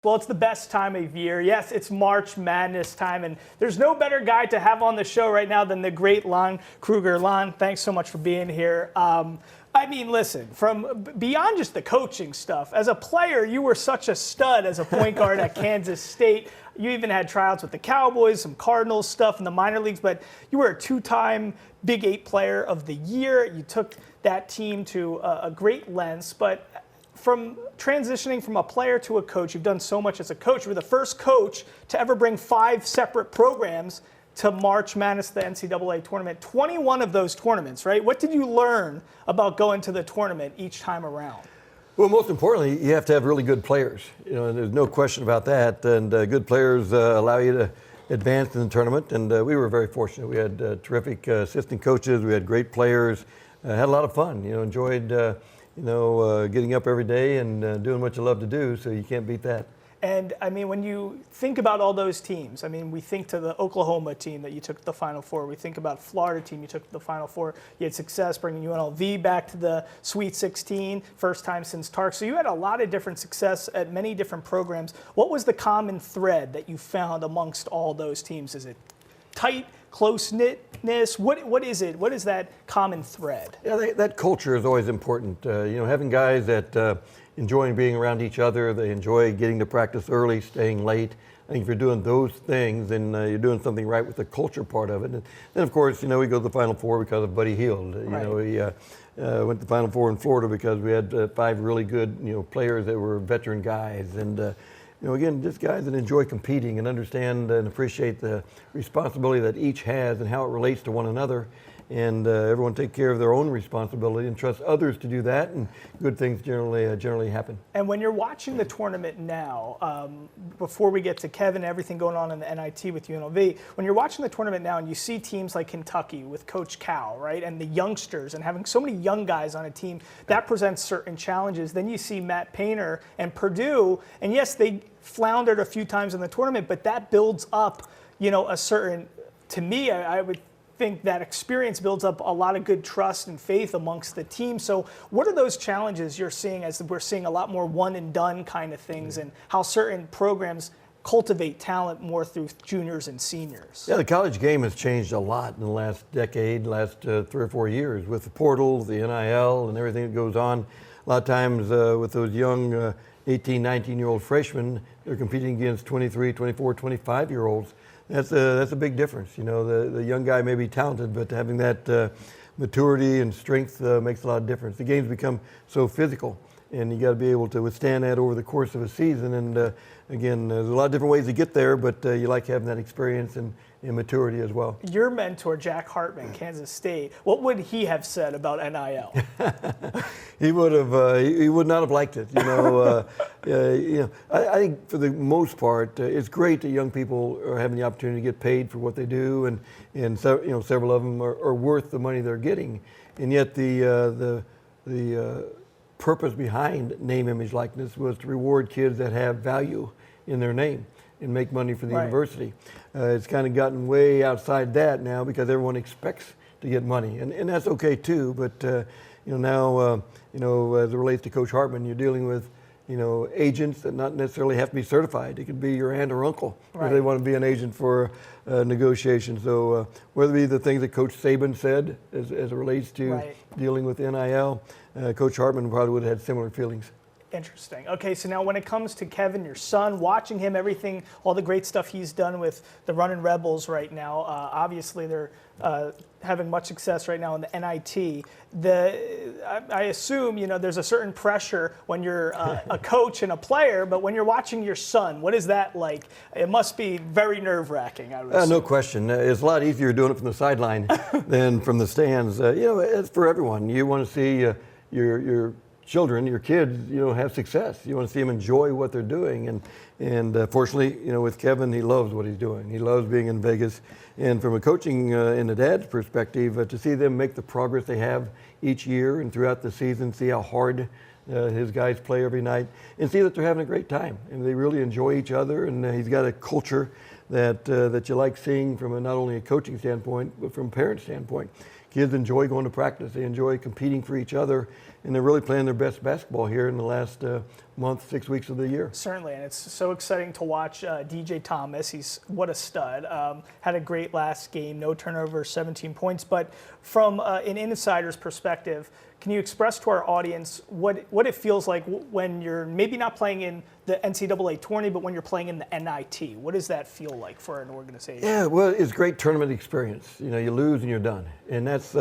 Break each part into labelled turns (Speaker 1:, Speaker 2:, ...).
Speaker 1: Well, it's the best time of year. Yes, it's March Madness time, and there's no better guy to have on the show right now than the great Lon Kruger. Lon, thanks so much for being here. I mean, listen, from beyond just the coaching stuff, as a player, you were such a stud as a point guard at Kansas State. You even had tryouts with the Cowboys, some Cardinals stuff in the minor leagues, but you were a two-time Big 8 Player of the Year. You took that team to a great lengths, but from transitioning from a player to a coach, you've done so much as a coach. You were the first coach to ever bring 5 separate programs to March Madness, the NCAA tournament. 21 of those tournaments, right? What did you learn about going to the tournament each time around?
Speaker 2: Well, most importantly, you have to have really good players. You know, there's no question about that. And good players allow you to advance in the tournament. And we were very fortunate. We had terrific assistant coaches. We had great players. Had a lot of fun. You know, enjoyed getting up every day and doing what you love to do, so you can't beat that.
Speaker 1: And, I mean, when you think about all those teams, I mean, we think to the Oklahoma team that you took to the Final Four. We think about Florida team you took to the Final Four. You had success bringing UNLV back to the Sweet 16, first time since Tark. So you had a lot of different success at many different programs. What was the common thread that you found amongst all those teams? Is it tight, close-knitness? What is it? What is that common thread?
Speaker 2: Yeah, that culture is always important. Having guys that enjoying being around each other, they enjoy getting to practice early, staying late. I think if you're doing those things, then you're doing something right with the culture part of it. And then, of course, we go to the Final Four because of Buddy Hield. We went to the Final Four in Florida because we had 5 really good, players that were veteran guys. And again, just guys that enjoy competing and understand and appreciate the responsibility that each has and how it relates to one another. And everyone take care of their own responsibility and trust others to do that, and good things generally happen.
Speaker 1: And when you're watching the tournament now, before we get to Kevin, everything going on in the NIT with UNLV, when you're watching the tournament now and you see teams like Kentucky with Coach Cal, right, and the youngsters and having so many young guys on a team, that presents certain challenges. Then you see Matt Painter and Purdue, and yes, they floundered a few times in the tournament, but that builds up, a certain, to me, I would think that experience builds up a lot of good trust and faith amongst the team. So what are those challenges you're seeing as we're seeing a lot more one and done kind of things, and how certain programs cultivate talent more through juniors and seniors?
Speaker 2: Yeah, the college game has changed a lot in the last decade, last 3 or 4 years with the portal, the NIL, and everything that goes on. A lot of times with those young 18, 19-year-old freshmen, they're competing against 23, 24, 25-year-olds. That's a big difference. The young guy may be talented, but having that maturity and strength makes a lot of difference. The game's become so physical, and you got to be able to withstand that over the course of a season. And again, there's a lot of different ways to get there, but you like having that experience and maturity as well.
Speaker 1: Your mentor, Jack Hartman, Kansas State, what would he have said about NIL?
Speaker 2: He would not have liked it. I think for the most part, it's great that young people are having the opportunity to get paid for what they do, and several of them are worth the money they're getting. And yet the purpose behind name, image, likeness was to reward kids that have value in their name and make money for the university. It's kind of gotten way outside that now because everyone expects to get money, and that's okay too. But now as it relates to Coach Hartman, you're dealing with agents that not necessarily have to be certified. It could be your aunt or uncle if they want to be an agent for negotiations. So whether it be the things that Coach Saban said as it relates to dealing with NIL, Coach Hartman probably would have had similar feelings.
Speaker 1: Interesting. Okay, so now when it comes to Kevin, your son, watching him, everything, all the great stuff he's done with the Runnin' Rebels right now, obviously they're having much success right now in the NIT. I assume, there's a certain pressure when you're a coach and a player, but when you're watching your son, what is that like? It must be very nerve-wracking, I would assume.
Speaker 2: No question. It's a lot easier doing it from the sideline than from the stands. It's for everyone. You want to see your children, your kids, have success. You want to see them enjoy what they're doing. And fortunately, with Kevin, he loves what he's doing. He loves being in Vegas. And from a coaching and a dad's perspective, to see them make the progress they have each year and throughout the season, see how hard his guys play every night, and see that they're having a great time. And they really enjoy each other. And he's got a culture that you like seeing from not only a coaching standpoint, but from a parent standpoint. kids enjoy going to practice. They enjoy competing for each other, and they're really playing their best basketball here in the last month, 6 weeks of the year.
Speaker 1: Certainly, and it's so exciting to watch DJ Thomas. What a stud. Had a great last game, no turnovers, 17 points. But from an insider's perspective, can you express to our audience what it feels like when you're maybe not playing in the NCAA tourney, but when you're playing in the NIT? What does that feel like for an organization?
Speaker 2: Yeah, well, it's great tournament experience. You know, you lose and you're done. And that's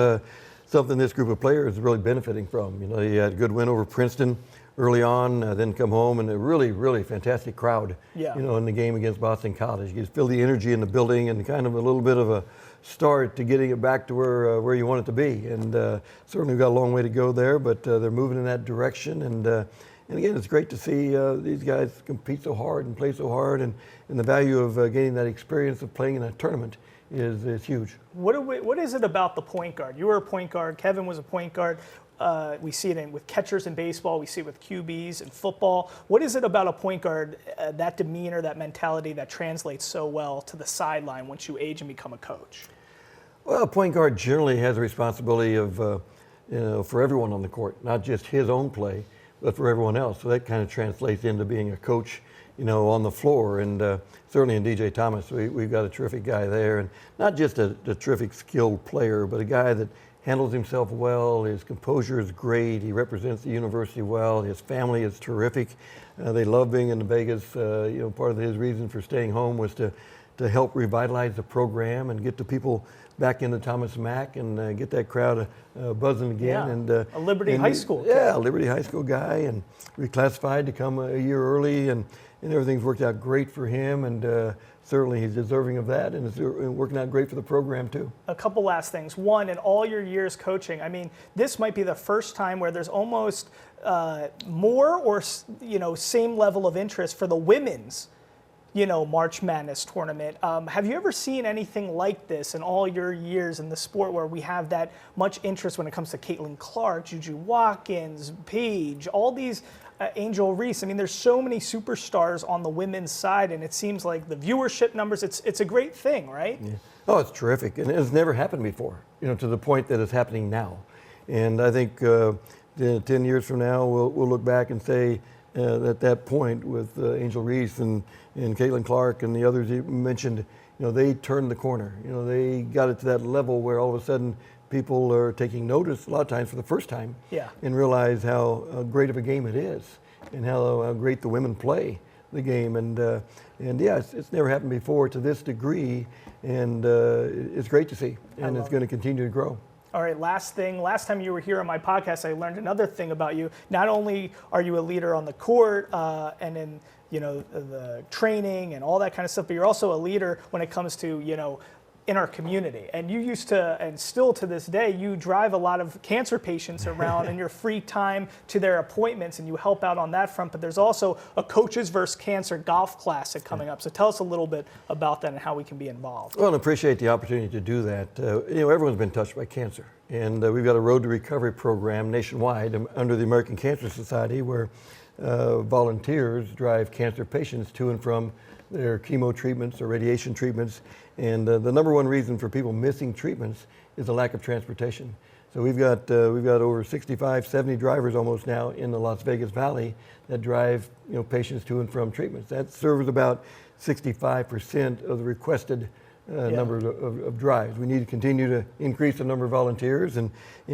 Speaker 2: something this group of players is really benefiting from. You know, you had a good win over Princeton early on, then come home, and a really, really fantastic crowd, you know, in the game against Boston College. You feel the energy in the building and kind of a little bit of a start to getting it back to where you want it to be. And certainly we've got a long way to go there, but they're moving in that direction. And again, it's great to see these guys compete so hard and play so hard, and the value of getting that experience of playing in a tournament is huge.
Speaker 1: What is it about the point guard? You were a point guard. Kevin was a point guard. We see it with catchers in baseball. We see it with QBs in football. What is it about a point guard, that demeanor, that mentality that translates so well to the sideline once you age and become a coach?
Speaker 2: Well, a point guard generally has a responsibility of, for everyone on the court, not just his own play, but for everyone else. So that kind of translates into being a coach, you know, on the floor. And certainly in DJ Thomas, we've got a terrific guy there, and not just a terrific skilled player, but a guy that handles himself well. His composure is great. He represents the university well. His family is terrific. They love being in Vegas. You know, part of his reason for staying home was to help revitalize the program and get the people back into Thomas Mack and get that crowd buzzing again.
Speaker 1: Yeah,
Speaker 2: and
Speaker 1: a Liberty High School kid.
Speaker 2: Yeah, a Liberty High School guy, and reclassified to come a year early, and everything's worked out great for him, and certainly he's deserving of that, and it's working out great for the program too.
Speaker 1: A couple last things. One, in all your years coaching, I mean, this might be the first time where there's almost more or, you know, same level of interest for the women's, you know, March Madness tournament. Have you ever seen anything like this in all your years in the sport where we have that much interest when it comes to Caitlin Clark, Juju Watkins, Paige, all these, Angel Reese? I mean, there's so many superstars on the women's side, and it seems like the viewership numbers, it's a great thing, right?
Speaker 2: Yeah. Oh, it's terrific, and it's never happened before, you know, to the point that it's happening now. And I think 10 years from now, we'll look back and say, at that point with Angel Reese and Caitlin Clark and the others you mentioned, you know, they turned the corner. You know, they got it to that level where all of a sudden people are taking notice, a lot of times for the first time, and realize how great of a game it is and how great the women play the game. And yeah, it's never happened before to this degree, and it's great to see, and it's going to continue to grow.
Speaker 1: All right, last thing. Last time you were here on my podcast, I learned another thing about you. Not only are you a leader on the court and in, you know, the training and all that kind of stuff, but you're also a leader when it comes to, you know, in our community. And you used to, and still to this day, you drive a lot of cancer patients around in your free time to their appointments, and you help out on that front. But there's also a Coaches vs. Cancer golf classic coming up. So tell us a little bit about that and how we can be involved.
Speaker 2: Well, I appreciate the opportunity to do that. You know, everyone's been touched by cancer. And we've got a Road to Recovery program nationwide under the American Cancer Society where volunteers drive cancer patients to and from their chemo treatments or radiation treatments. And the number one reason for people missing treatments is a lack of transportation. So we've got over 65, 70 drivers almost now in the Las Vegas Valley that drive, you know, patients to and from treatments. That serves about 65% of the requested number of drives. We need to continue to increase the number of volunteers and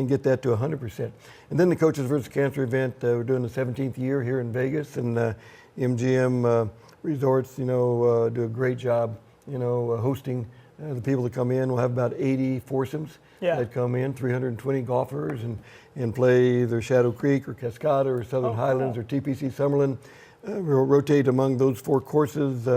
Speaker 2: get that to 100%. And then the Coaches vs. Cancer event, we're doing the 17th year here in Vegas, and MGM Resorts, you know, do a great job, you know, hosting the people that come in. We'll have about 80 foursomes that come in, 320 golfers, and play either Shadow Creek or Cascada or Southern Highlands or TPC Summerlin. We'll rotate among those four courses,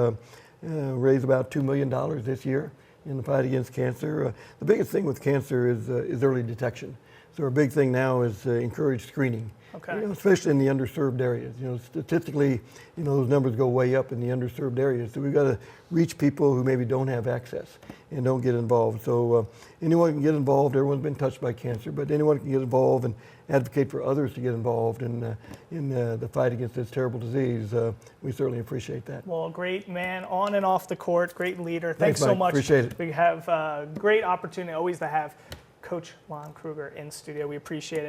Speaker 2: raise about $2 million this year in the fight against cancer. The biggest thing with cancer is early detection. So our big thing now is encourage screening. You know, especially in the underserved areas. You know, statistically, you know, those numbers go way up in the underserved areas. So we've got to reach people who maybe don't have access and don't get involved. So anyone can get involved. Everyone's been touched by cancer, but anyone can get involved and advocate for others to get involved in the fight against this terrible disease. We certainly appreciate that.
Speaker 1: Well, great man on and off the court, great leader.
Speaker 2: Thanks
Speaker 1: so
Speaker 2: Mike.
Speaker 1: much.
Speaker 2: Appreciate it.
Speaker 1: We have a great opportunity always to have Coach Lon Kruger in studio. We appreciate it.